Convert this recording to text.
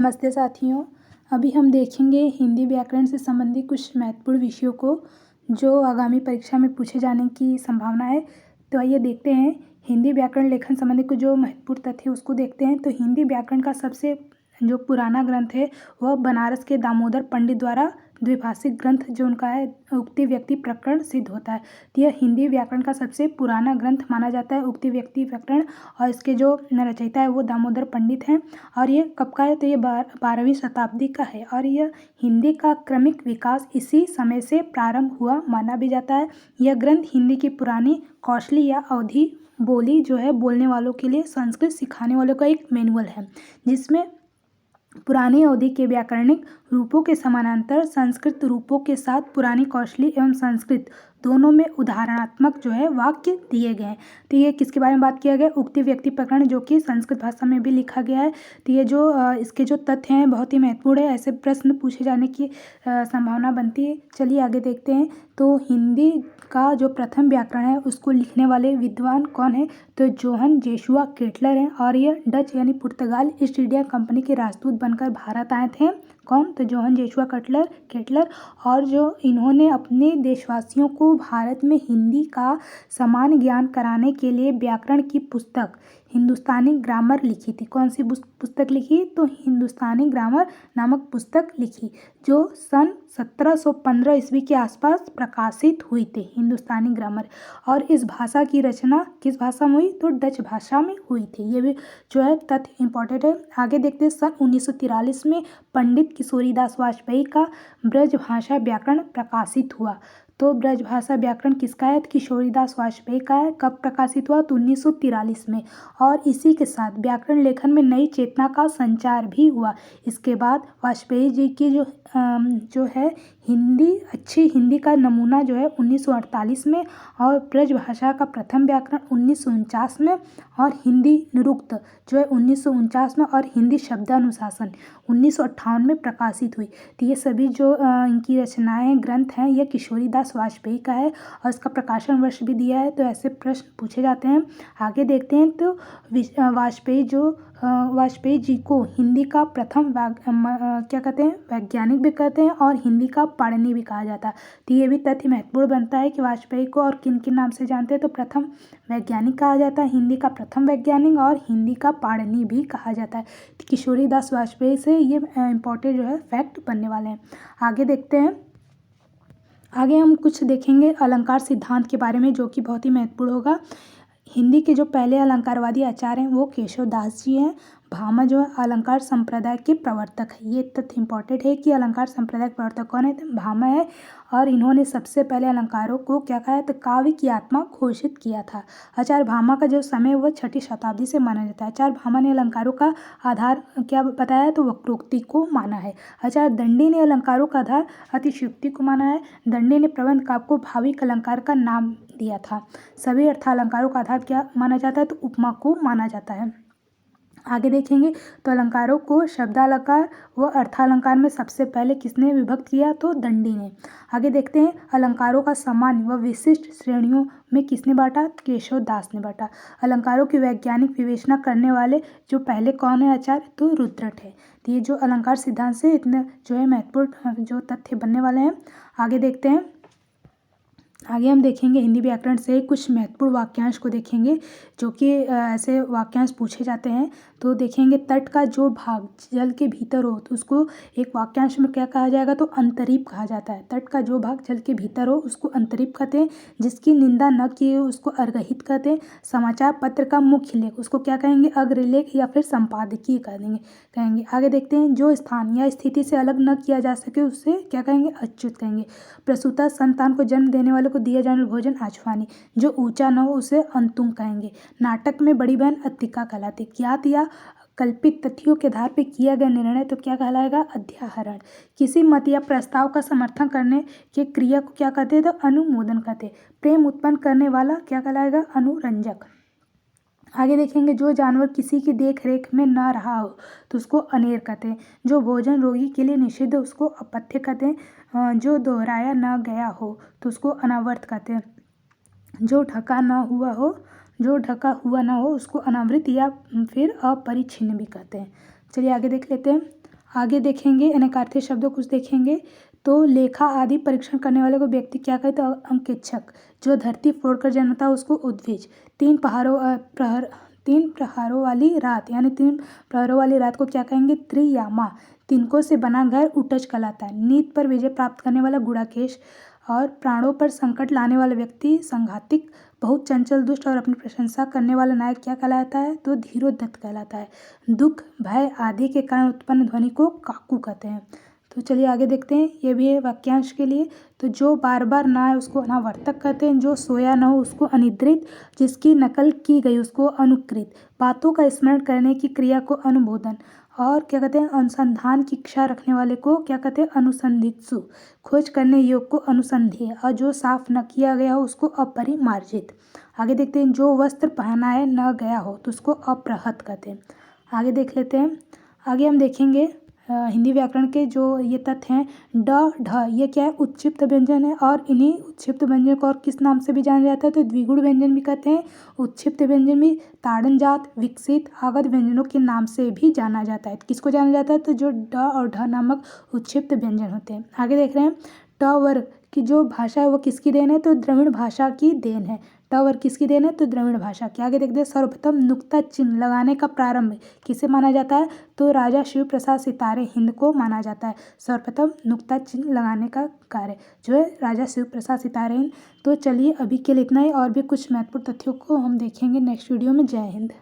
नमस्ते साथियों। अभी हम देखेंगे हिंदी व्याकरण से संबंधित कुछ महत्वपूर्ण विषयों को जो आगामी परीक्षा में पूछे जाने की संभावना है। तो आइए देखते हैं हिंदी व्याकरण लेखन संबंधी कुछ जो महत्वपूर्ण तथ्य उसको देखते हैं। तो हिंदी व्याकरण का सबसे जो पुराना ग्रंथ है वह बनारस के दामोदर पंडित द्वारा द्विभाषिक ग्रंथ जो उनका है उक्ति व्यक्ति प्रकरण सिद्ध होता है। तो यह हिंदी व्याकरण का सबसे पुराना ग्रंथ माना जाता है, उक्ति व्यक्ति प्रकरण। और इसके जो रचयिता है वो दामोदर पंडित हैं। और ये कब का है? तो ये 12वीं शताब्दी का है। और यह हिंदी का क्रमिक विकास इसी समय से प्रारंभ हुआ माना भी जाता है। यह ग्रंथ हिंदी की पुरानी कौशली या अवधि बोली जो है बोलने वालों के लिए संस्कृत सिखाने वालों का एक मैनुअल है, जिसमें पुरानी अवधि के व्याकरणिक रूपों के समानांतर संस्कृत रूपों के साथ पुरानी कौशली एवं संस्कृत दोनों में उदाहरणात्मक जो है वाक्य दिए गए हैं। तो ये किसके बारे में बात किया गया? उक्ति व्यक्ति प्रकरण, जो कि संस्कृत भाषा में भी लिखा गया है। तो ये जो इसके जो तथ्य हैं बहुत ही महत्वपूर्ण है, ऐसे प्रश्न पूछे जाने की संभावना बनती है। चलिए आगे देखते हैं। तो हिंदी का जो प्रथम व्याकरण है उसको लिखने वाले विद्वान कौन है? तो जोहन जेशुआ केटलर हैं। और ये डच यानी पुर्तगाल ईस्ट इंडिया कंपनी के राजदूत बनकर भारत आए थे। कौन? तो जोहन जेशुआ केटलर। और जो इन्होंने अपने देशवासियों को भारत में हिंदी का समान ज्ञान कराने के लिए व्याकरण की पुस्तक हिंदुस्तानी ग्रामर लिखी थी। कौन सी पुस्तक लिखी? तो हिंदुस्तानी ग्रामर नामक पुस्तक लिखी, जो सन 1715 ईस्वी के आसपास प्रकाशित हुई थी, हिंदुस्तानी ग्रामर। और इस भाषा की रचना किस भाषा में हुई? तो डच भाषा में हुई थी। ये भी जो है तथ्य इम्पोर्टेंट है। आगे देखते हैं। सन 1943 में पंडित किशोरीदास वाजपेयी का ब्रज भाषा व्याकरण प्रकाशित हुआ। तो ब्रज भाषा व्याकरण किसका है? किशोरीदास वाजपेयी का है। कब प्रकाशित हुआ? तो 1943 में। और इसी के साथ व्याकरण लेखन में नई चेतना का संचार भी हुआ। इसके बाद वाजपेयी जी की जो है अच्छी हिंदी का नमूना जो है 1948 में, और ब्रज भाषा का प्रथम व्याकरण 1949 में, और हिंदी निरुक्त जो है 1949 में, और हिंदी शब्दानुशासन 1958 में प्रकाशित हुई। तो ये सभी जो इनकी रचनाएं ग्रंथ हैं ये किशोरीदास वाजपेयी का है, और इसका प्रकाशन वर्ष भी दिया है। तो ऐसे प्रश्न पूछे जाते हैं। आगे देखते हैं। तो वाजपेयी जी को हिंदी का प्रथम क्या कहते हैं? वैज्ञानिक भी कहते हैं, और हिंदी का पाणिनि भी कहा जाता है। तो ये भी तथ्य महत्वपूर्ण बनता है कि वाजपेयी को और किन किन नाम से जानते हैं? तो प्रथम वैज्ञानिक कहा जाता है, हिंदी का प्रथम वैज्ञानिक, और हिंदी का पाणिनि भी कहा जाता है। तो किशोरीदास वाजपेयी से ये इम्पोर्टेंट जो है फैक्ट बनने वाले हैं। आगे देखते हैं। आगे हम कुछ देखेंगे अलंकार सिद्धांत के बारे में, जो कि बहुत ही महत्वपूर्ण होगा। हिंदी के जो पहले अलंकारवादी आचार्य हैं वो केशव दास जी हैं। भामा जो है अलंकार संप्रदाय के प्रवर्तक है। ये तथ्य इम्पोर्टेंट है कि अलंकार संप्रदाय के प्रवर्तक कौन है? तो भामा है। और इन्होंने सबसे पहले अलंकारों को क्या कहा है? तो काव्य की आत्मा घोषित किया था। आचार्य भामा का जो समय वह 6ठी शताब्दी से माना जाता है। आचार्य भामा ने अलंकारों का आधार क्या बताया? तो वक्रोक्ति को माना है। आचार्य दंडी ने अलंकारों का आधार अतिशयोक्ति को माना है। दंडी ने प्रबंध काव्य को भाविक अलंकार का नाम दिया था। सभी अर्थालंकारों का आधार क्या माना जाता है? तो उपमा को माना जाता है। आगे देखेंगे। तो अलंकारों को शब्दालंकार व अर्थालंकार में सबसे पहले किसने विभक्त किया? तो दंडी ने। आगे देखते हैं। अलंकारों का सामान्य व विशिष्ट श्रेणियों में किसने बांटा? केशव दास ने बांटा। अलंकारों की वैज्ञानिक विवेचना करने वाले जो पहले कौन है? आचार्य तो रुद्रट है। तो ये जो अलंकार सिद्धांत से इतने जो है महत्वपूर्ण जो तथ्य बनने वाले हैं। आगे देखते हैं। आगे हम देखेंगे हिंदी व्याकरण से कुछ महत्वपूर्ण वाक्यांश को देखेंगे, जो कि ऐसे वाक्यांश पूछे जाते हैं। तो देखेंगे तट का जो भाग जल के भीतर हो तो उसको एक वाक्यांश में क्या कहा जाएगा? तो अंतरीप कहा जाता है। तट का जो भाग जल के भीतर हो उसको अंतरीप कहते हैं। जिसकी निंदा न किए उसको अर्घहित कहते हैं। समाचार पत्र का मुख्य लेख उसको क्या कहेंगे? अग्रलेख या फिर संपादकीय कहेंगे। आगे देखते हैं। जो स्थान या स्थिति से अलग न किया जा सके उससे क्या कहेंगे? अच्युत कहेंगे। प्रसूता संतान को जन्म देने वाले को दिया जाने वाला भोजन आचवानी। जो ऊंचा न हो उसे अंतुम कहेंगे। नाटक में बड़ी बहन अत्तिका कहलाती। ज्ञात या कल्पित तथ्यों के आधार पर किया गया निर्णय तो क्या कहलाएगा? अध्याहरण। किसी मत या प्रस्ताव का समर्थन करने के क्रिया को क्या कहते हैं? तो अनुमोदन कहते हैं। प्रेम उत्पन्न करने वाला क्या कहलाएगा? अनुरंजक। आगे देखेंगे। जो जानवर किसी की देख रेख में न रहा हो तो उसको अनेर कहते हैं। जो भोजन रोगी के लिए निषिद्ध उसको अपथ्य कहते हैं। जो दोहराया न गया हो तो उसको अनावर्त कहते हैं। जो ढका हुआ ना हो उसको अनावृत या फिर अपरिच्छिन्न भी कहते हैं। चलिए आगे देख लेते हैं। आगे देखेंगे अनेकार्थी शब्दों कुछ देखेंगे। तो लेखा आदि परीक्षण करने वाले को व्यक्ति क्या कहते हैं? अंकेक्षक। जो धरती फोड़कर जन्मता है उसको उद्भिज। तीन प्रहरों वाली रात यानी 3 प्रहरों वाली रात को क्या कहेंगे? त्रियामा। तिनकों से बना घर उटज कहलाता है। नीत पर विजय प्राप्त करने वाला गुड़ाकेश और प्राणों पर संकट लाने वाला व्यक्ति संघातिक। बहुत चंचल, दुष्ट और अपनी प्रशंसा करने वाला नायक क्या कहलाता है? तो धीरोद्धत कहलाता है। दुख, भय आदि के कारण उत्पन्न ध्वनि को काकू कहते हैं। तो चलिए आगे देखते हैं, ये भी है वाक्यांश के लिए। तो जो बार बार ना आए उसको अनावर्तक कहते हैं। जो सोया न हो उसको अनिद्रित। जिसकी नकल की गई उसको अनुकृत। बातों का स्मरण करने की क्रिया को अनुबोधन। और क्या कहते हैं? अनुसंधान की इच्छा रखने वाले को क्या कहते हैं? अनुसंधित्सु। खोज करने योग्य को अनुसंधेय। और जो साफ न किया गया हो उसको अपरिमार्जित। आगे देखते हैं, जो वस्त्र पहनाए न गया हो तो उसको अप्रहत कहते हैं। आगे देख लेते हैं। आगे हम देखेंगे हिंदी व्याकरण के जो ये तथ्य हैं। ड ढ ये क्या है? उत्क्षिप्त व्यंजन है। और इन्हीं उत्क्षिप्त व्यंजन को और किस नाम से भी जाना जाता है? तो द्विगुण व्यंजन भी कहते हैं। उत्क्षिप्त व्यंजन भी ताड़नजात, विकसित, आगत व्यंजनों के नाम से भी जाना जाता है। किसको जाना जाता है? तो जो ड और ढ नामक उत्क्षिप्त व्यंजन होते हैं। आगे देख रहे हैं, ट वर्ग की जो भाषा है वो किसकी देन है? तो द्रविड़ भाषा की देन है। ट वर्ग किसकी देन है? तो द्रविड़ भाषा की। आगे देखते हैं, सर्वप्रथम नुक्ता चिन्ह लगाने का प्रारंभ किसे माना जाता है? तो राजा शिव प्रसाद सितारे हिंद को माना जाता है। सर्वप्रथम नुक्ता चिन्ह लगाने का कार्य जो है राजा शिव प्रसाद सितारे हिंद। तो चलिए अभी के लिए इतना ही, और भी कुछ महत्वपूर्ण तथ्यों को हम देखेंगे नेक्स्ट वीडियो में। जय हिंद।